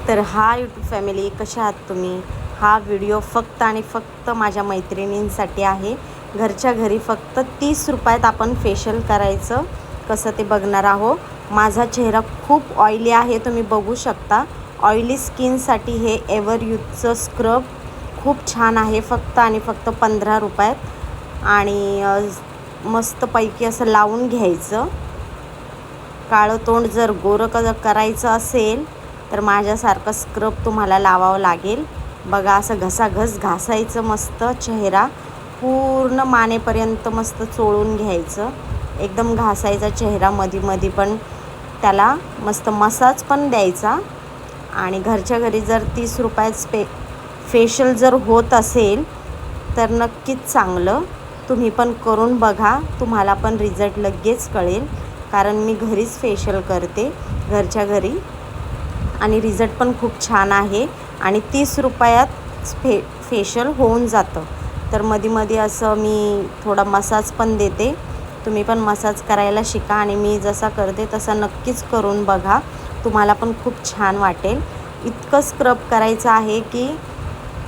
तर हा YouTube family, कशा आहात तुम्ही? हा व्हिडिओ फक्त आणि फक्त माझ्या मैत्रिणींसाठी आहे. घरच्या घरी फक्त 30 रुपयात आपण फेशियल करायचं कसं ते बघणार आहोत. माझा चेहरा खूप ऑइली आहे, तुम्ही बघू शकता. ऑइली स्किनसाठी हे एव्हर यूथचं स्क्रब खूप छान आहे. फक्त आणि फक्त 15 रुपयात आणि मस्तपैकी असं लावून घ्यायचं. काळं तोंड जर गोरं करायचं असेल तर माझ्यासारखं स्क्रब तुम्हाला लावावं लागेल. बघा, असं घसाघस घासायचं, मस्त चेहरा पूर्ण मानेपर्यंत मस्त चोळून घ्यायचं. एकदम घासायचा चेहरा, मध्ये पण त्याला मस्त मसाज पण द्यायचा. आणि घरच्या घरी जर 30 रुपयात फेशियल जर होत असेल तर नक्कीच चांगलं. तुम्ही पण करून बघा, तुम्हाला पण रिझल्ट लगेच कळेल. कारण मी घरीच फेशियल करते, घरच्या घरी, आणि रिझल्ट पण खूप छान आहे. आणि 30 रुपयात फेशियल होऊन जातं. तर मध्ये असं मी थोडा मसाज पण देते. तुम्ही पण मसाज करायला शिका आणि मी जसा करते तसा नक्कीच करून बघा, तुम्हाला पण खूप छान वाटेल. इतकं स्क्रब करायचं आहे की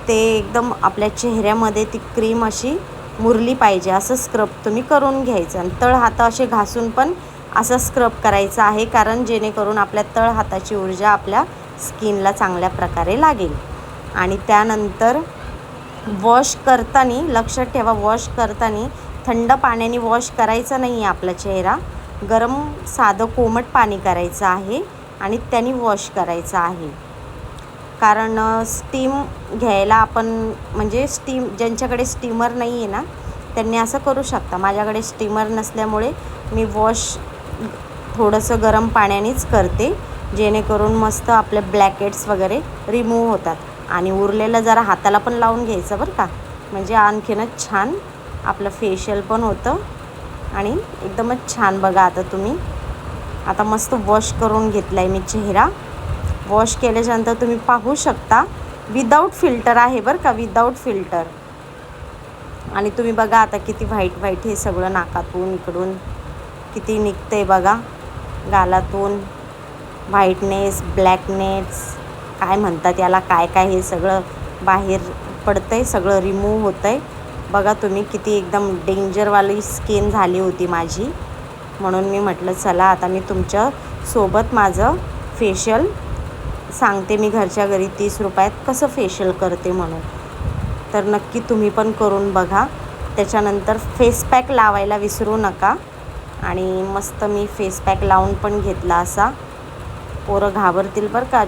ते एकदम आपल्या चेहऱ्यामध्ये ती क्रीम अशी मुरली पाहिजे, असं स्क्रब तुम्ही करून घ्यायचं. आणि तळ हात असे घासून पण असं स्क्रब करायचं आहे, कारण जेणेकरून आपल्या तळ हाताची ऊर्जा आपल्या स्किनला चांगल्या प्रकारे लागेल. आणि त्यानंतर वॉश करताना लक्षात ठेवा, वॉश करताना थंड पाण्याने वॉश करायचा नाही आहे आपला चेहरा. गरम साधं कोमट पाणी करायचं आहे आणि त्याने वॉश करायचं आहे. कारण स्टीम घ्यायला आपण, म्हणजे ज्यांच्याकडे स्टीमर नाही आहे ना, त्यांनी असं करू शकता. माझ्याकडे स्टीमर नसल्यामुळे मी वॉश थोडंसं गरम पाण्यानेच करते, जेणेकरून मस्त आपले ब्लॅकेट्स वगैरे रिमूव्ह होतात. आणि उरलेलं जरा हाताला पण लावून घ्यायचं बरं का, म्हणजे आणखीनच छान आपलं फेशियल पण होतं आणि एकदमच छान. बघा, आता तुम्ही आता मस्त वॉश करून घेतला आहे मी चेहरा. वॉश केल्याच्यानंतर तुम्ही पाहू शकता, विदाऊट फिल्टर आहे बरं का, विदाऊट फिल्टर. आणि तुम्ही बघा आता किती व्हाईट हे सगळं नाकातून इकडून किती निघतं आहे बघा, गालातून व्हाईटनेस, ब्लॅकनेस, काय म्हणतात याला, काय हे सगळं बाहेर पडतं आहे, सगळं रिमूव्ह होतं आहे. बघा तुम्ही किती एकदम डेंजरवाली स्किन झाली होती माझी. म्हणून मी म्हटलं चला आता मी तुमच्यासोबत माझं फेशियल सांगते, मी घरच्या घरी 30 रुपयात कसं फेशियल करते म्हणून. तर नक्की तुम्ही पण करून बघा. त्याच्यानंतर फेस पॅक लावायला विसरू नका. आणि मस्त मी फेस पॅक लावून पण घेतला असा. पोरं घाबरतील बरं का.